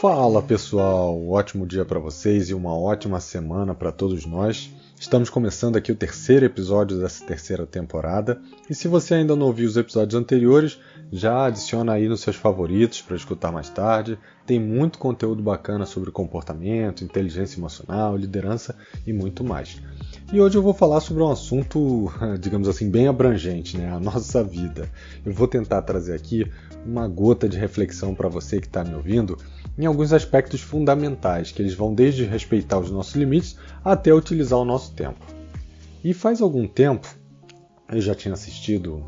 Fala pessoal, ótimo dia para vocês e uma ótima semana para todos nós. Estamos começando aqui o terceiro episódio dessa terceira temporada e se você ainda não ouviu os episódios anteriores, já adiciona aí nos seus favoritos para escutar mais tarde. Tem muito conteúdo bacana sobre comportamento, inteligência emocional, liderança e muito mais. E hoje eu vou falar sobre um assunto, digamos assim, bem abrangente, né? A nossa vida. Eu vou tentar trazer aqui uma gota de reflexão para você que está me ouvindo em alguns aspectos fundamentais, que eles vão desde respeitar os nossos limites até utilizar o nosso tempo. E faz algum tempo, eu já tinha assistido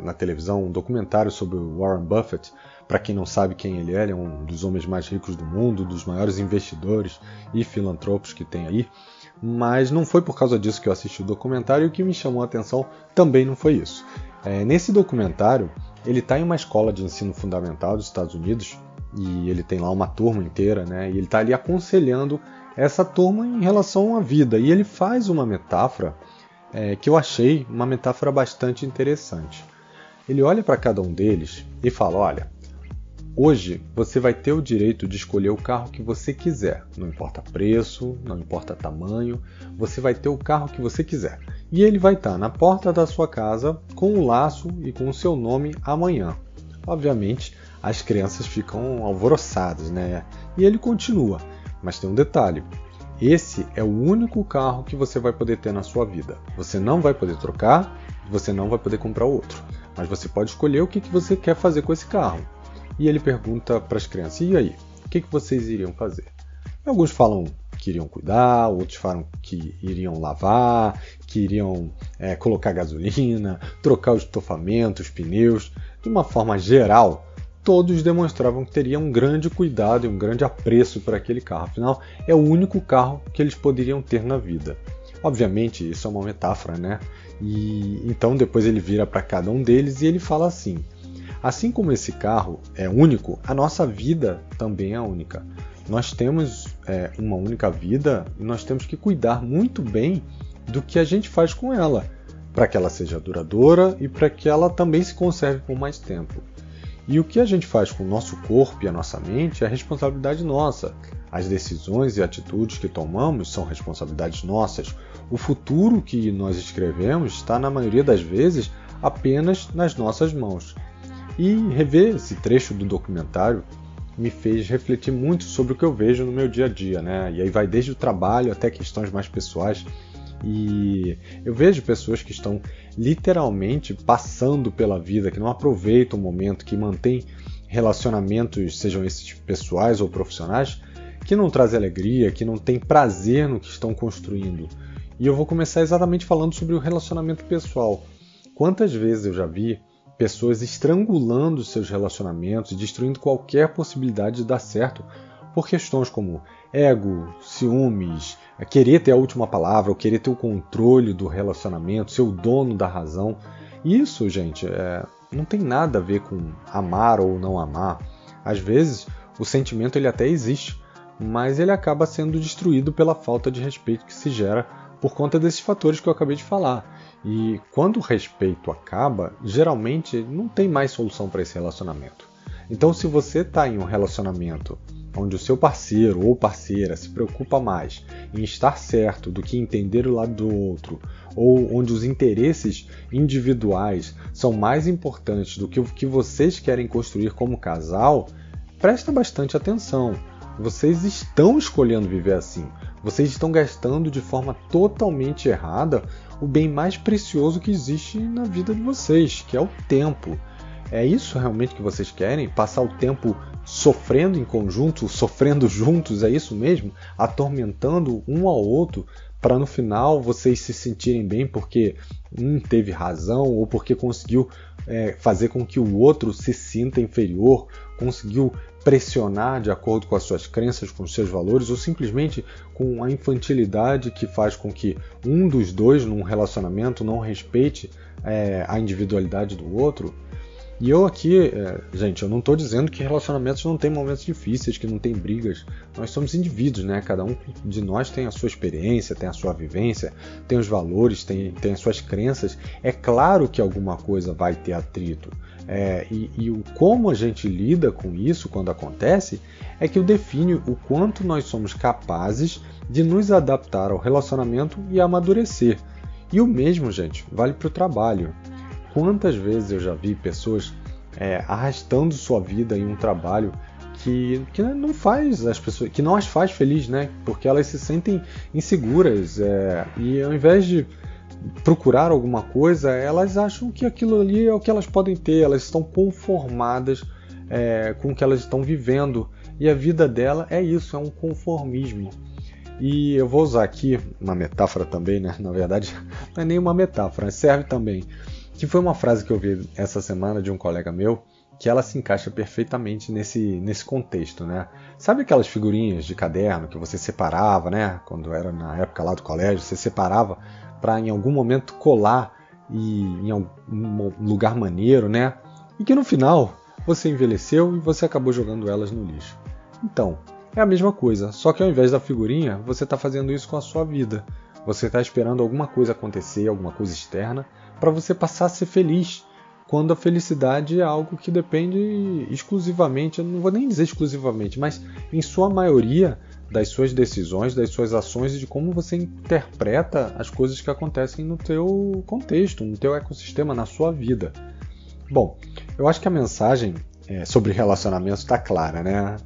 na televisão um documentário sobre o Warren Buffett. Para quem não sabe quem ele é um dos homens mais ricos do mundo, dos maiores investidores e filantropos que tem aí. Mas não foi por causa disso que eu assisti o documentário, e o que me chamou a atenção também não foi isso. Nesse documentário, ele está em uma escola de ensino fundamental dos Estados Unidos, e ele tem lá uma turma inteira, né? E ele está ali aconselhando essa turma em relação à vida. E ele faz uma metáfora que eu achei uma metáfora bastante interessante. Ele olha para cada um deles e fala, olha, hoje você vai ter o direito de escolher o carro que você quiser. Não importa preço, não importa tamanho, você vai ter o carro que você quiser. E ele vai estar na porta da sua casa com o laço e com o seu nome amanhã. Obviamente, as crianças ficam alvoroçadas, né? E ele continua, mas tem um detalhe. Esse é o único carro que você vai poder ter na sua vida. Você não vai poder trocar, você não vai poder comprar outro. Mas você pode escolher o que você quer fazer com esse carro. E ele pergunta para as crianças, e aí, o que vocês iriam fazer? Alguns falam que iriam cuidar, outros falam que iriam lavar, que iriam colocar gasolina, trocar os estofamentos, os pneus. De uma forma geral, todos demonstravam que teriam um grande cuidado e um grande apreço por aquele carro. Afinal, é o único carro que eles poderiam ter na vida. Obviamente, isso é uma metáfora, né? E então depois ele vira para cada um deles e ele fala assim, assim como esse carro é único, a nossa vida também é única. Nós temos uma única vida e nós temos que cuidar muito bem do que a gente faz com ela, para que ela seja duradoura e para que ela também se conserve por mais tempo. E o que a gente faz com o nosso corpo e a nossa mente é responsabilidade nossa. As decisões e atitudes que tomamos são responsabilidades nossas. O futuro que nós escrevemos está, na maioria das vezes, apenas nas nossas mãos. E rever esse trecho do documentário me fez refletir muito sobre o que eu vejo no meu dia a dia, né? E aí vai desde o trabalho até questões mais pessoais. E eu vejo pessoas que estão literalmente passando pela vida, que não aproveitam o momento, que mantêm relacionamentos, sejam esses pessoais ou profissionais, que não trazem alegria, que não têm prazer no que estão construindo. E eu vou começar exatamente falando sobre o relacionamento pessoal. Quantas vezes eu já vi pessoas estrangulando seus relacionamentos, destruindo qualquer possibilidade de dar certo por questões como ego, ciúmes, querer ter a última palavra, ou querer ter o controle do relacionamento, ser o dono da razão. Isso, gente, não tem nada a ver com amar ou não amar. Às vezes, o sentimento ele até existe, mas ele acaba sendo destruído pela falta de respeito que se gera por conta desses fatores que eu acabei de falar. E quando o respeito acaba, geralmente não tem mais solução para esse relacionamento. Então, se você está em um relacionamento onde o seu parceiro ou parceira se preocupa mais em estar certo do que entender o lado do outro, ou onde os interesses individuais são mais importantes do que o que vocês querem construir como casal, presta bastante atenção. Vocês estão escolhendo viver assim. Vocês estão gastando de forma totalmente errada o bem mais precioso que existe na vida de vocês, que é o tempo. É isso realmente que vocês querem? Passar o tempo sofrendo em conjunto, sofrendo juntos, é isso mesmo? Atormentando um ao outro para no final vocês se sentirem bem porque um teve razão ou porque conseguiu fazer com que o outro se sinta inferior, conseguiu pressionar de acordo com as suas crenças, com os seus valores, ou simplesmente com a infantilidade que faz com que um dos dois num relacionamento não respeite a individualidade do outro. E eu aqui, gente, eu não estou dizendo que relacionamentos não tem momentos difíceis, que não tem brigas. Nós somos indivíduos, né? Cada um de nós tem a sua experiência, tem a sua vivência, tem os valores, tem as suas crenças. É claro que alguma coisa vai ter atrito. e o como a gente lida com isso quando acontece é que define o quanto nós somos capazes de nos adaptar ao relacionamento e amadurecer. E o mesmo, gente, vale para o trabalho. Quantas vezes eu já vi pessoas arrastando sua vida em um trabalho que não faz as pessoas, que não as faz feliz, né? Porque elas se sentem inseguras e ao invés de procurar alguma coisa, elas acham que aquilo ali é o que elas podem ter, elas estão conformadas com o que elas estão vivendo e a vida dela é isso, é um conformismo. E eu vou usar aqui uma metáfora também, né? Na verdade, não é nem uma metáfora, serve também. Que foi uma frase que eu vi essa semana de um colega meu, que ela se encaixa perfeitamente nesse contexto, né? Sabe aquelas figurinhas de caderno que você separava, né? Quando era na época lá do colégio, você separava para em algum momento colar em algum lugar maneiro, né? E que no final você envelheceu e você acabou jogando elas no lixo. Então, é a mesma coisa, só que ao invés da figurinha, você está fazendo isso com a sua vida. Você está esperando alguma coisa acontecer, alguma coisa externa, para você passar a ser feliz. Quando a felicidade é algo que depende exclusivamente, eu não vou nem dizer exclusivamente, mas em sua maioria das suas decisões, das suas ações e de como você interpreta as coisas que acontecem no teu contexto, no teu ecossistema, na sua vida. Bom, eu acho que a mensagem sobre relacionamento está clara, né?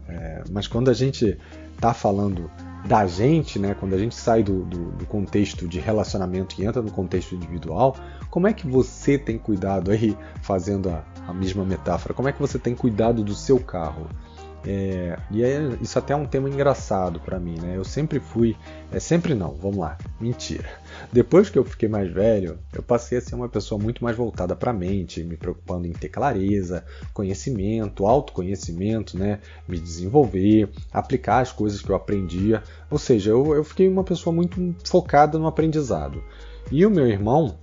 Mas quando a gente está falando da gente, né? Quando a gente sai do contexto de relacionamento e entra no contexto individual, como é que você tem cuidado aí, fazendo a mesma metáfora, como é que você tem cuidado do seu carro? Isso até é um tema engraçado para mim, né? Eu sempre fui, sempre não, vamos lá, mentira. Depois que eu fiquei mais velho, eu passei a ser uma pessoa muito mais voltada para a mente, me preocupando em ter clareza, conhecimento, autoconhecimento, né? Me desenvolver, aplicar as coisas que eu aprendia. Ou seja, eu fiquei uma pessoa muito focada no aprendizado. E o meu irmão,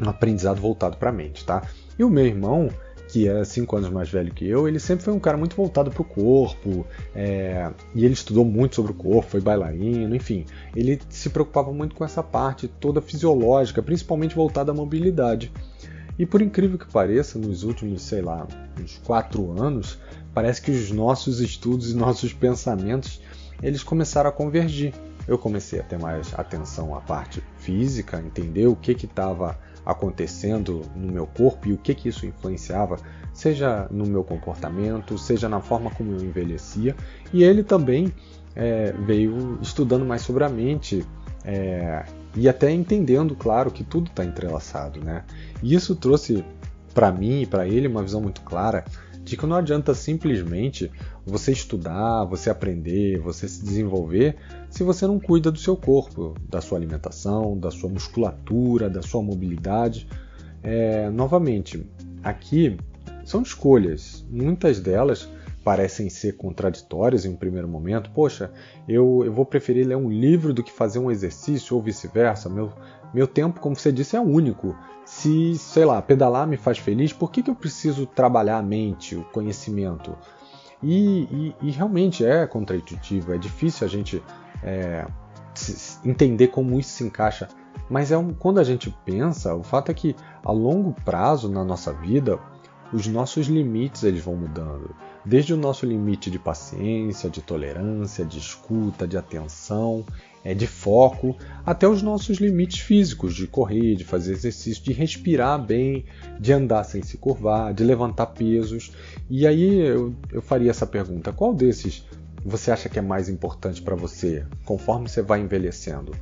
um aprendizado voltado para a mente, tá? E o meu irmão, que é 5 anos mais velho que eu, ele sempre foi um cara muito voltado para o corpo, e ele estudou muito sobre o corpo, foi bailarino, enfim. Ele se preocupava muito com essa parte toda fisiológica, principalmente voltada à mobilidade. E por incrível que pareça, nos últimos, sei lá, uns 4 anos, parece que os nossos estudos e nossos pensamentos, eles começaram a convergir. Eu comecei a ter mais atenção à parte física, entender o que estava acontecendo no meu corpo e o que isso influenciava, seja no meu comportamento, seja na forma como eu envelhecia. E ele também veio estudando mais sobre a mente e até entendendo, claro, que tudo está entrelaçado, né? E isso trouxe para mim e para ele uma visão muito clara de que não adianta simplesmente você estudar, você aprender, você se desenvolver se você não cuida do seu corpo, da sua alimentação, da sua musculatura, da sua mobilidade. Novamente, aqui são escolhas. Muitas delas parecem ser contraditórias em um primeiro momento. Poxa, eu vou preferir ler um livro do que fazer um exercício ou vice-versa. Meu tempo, como você disse, é único. Se, sei lá, pedalar me faz feliz, por que eu preciso trabalhar a mente, o conhecimento? E realmente é contraintuitivo, é difícil a gente entender como isso se encaixa. Mas quando a gente pensa, o fato é que a longo prazo na nossa vida, os nossos limites eles vão mudando. Desde o nosso limite de paciência, de tolerância, de escuta, de atenção, de foco, até os nossos limites físicos, de correr, de fazer exercício, de respirar bem, de andar sem se curvar, de levantar pesos. E aí eu faria essa pergunta: qual desses você acha que é mais importante para você conforme você vai envelhecendo?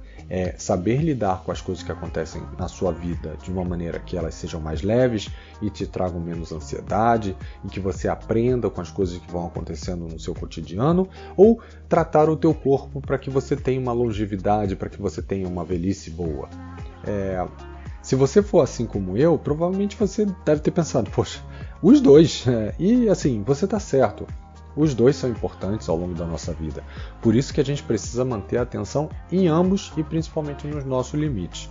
Saber lidar com as coisas que acontecem na sua vida de uma maneira que elas sejam mais leves e te tragam menos ansiedade e que você aprenda com as coisas que vão acontecendo no seu cotidiano, ou tratar o teu corpo para que você tenha uma longevidade, para que você tenha uma velhice boa? Se você for assim como eu, provavelmente você deve ter pensado, poxa, os dois, e assim, você está certo. Os dois são importantes ao longo da nossa vida. Por isso que a gente precisa manter a atenção em ambos e principalmente nos nossos limites.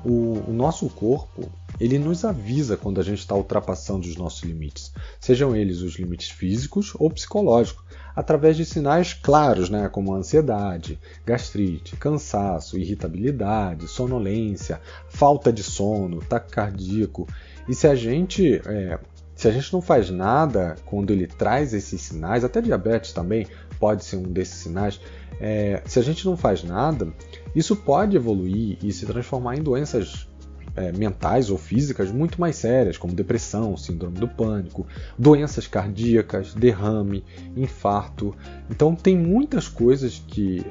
O nosso corpo, ele nos avisa quando a gente está ultrapassando os nossos limites. Sejam eles os limites físicos ou psicológicos, através de sinais claros, né, como ansiedade, gastrite, cansaço, irritabilidade, sonolência, falta de sono, taque cardíaco. E se se a gente não faz nada quando ele traz esses sinais, até diabetes também pode ser um desses sinais, se a gente não faz nada, isso pode evoluir e se transformar em doenças mentais ou físicas muito mais sérias, como depressão, síndrome do pânico, doenças cardíacas, derrame, infarto. Então tem muitas coisas que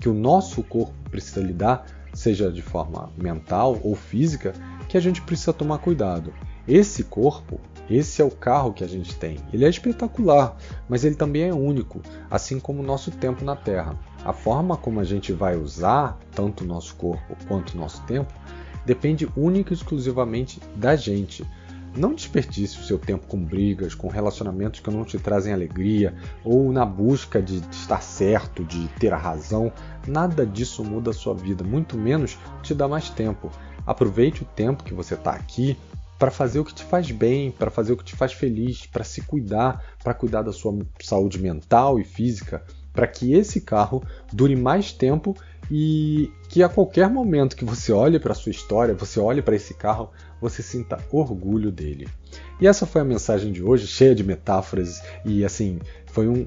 o nosso corpo precisa lidar, seja de forma mental ou física, que a gente precisa tomar cuidado. Esse corpo, esse é o carro que a gente tem. Ele é espetacular, mas ele também é único, assim como o nosso tempo na Terra. A forma como a gente vai usar tanto o nosso corpo quanto o nosso tempo depende única e exclusivamente da gente. Não desperdice o seu tempo com brigas, com relacionamentos que não te trazem alegria, ou na busca de estar certo, de ter a razão. Nada disso muda a sua vida, muito menos te dá mais tempo. Aproveite o tempo que você está aqui para fazer o que te faz bem, para fazer o que te faz feliz, para se cuidar, para cuidar da sua saúde mental e física, para que esse carro dure mais tempo e que a qualquer momento que você olhe para a sua história, você olhe para esse carro, você sinta orgulho dele. E essa foi a mensagem de hoje, cheia de metáforas e assim,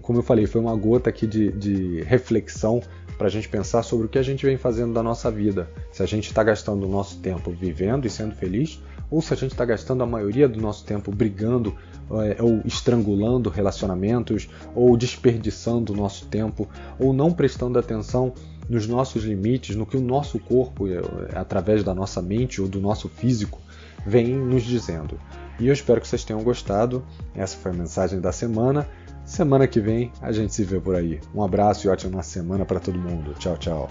como eu falei, foi uma gota aqui de reflexão para a gente pensar sobre o que a gente vem fazendo da nossa vida. Se a gente está gastando o nosso tempo vivendo e sendo feliz, ou se a gente está gastando a maioria do nosso tempo brigando ou estrangulando relacionamentos, ou desperdiçando o nosso tempo, ou não prestando atenção nos nossos limites, no que o nosso corpo, através da nossa mente ou do nosso físico, vem nos dizendo. E eu espero que vocês tenham gostado. Essa foi a mensagem da semana. Semana que vem a gente se vê por aí. Um abraço e ótima semana para todo mundo. Tchau, tchau.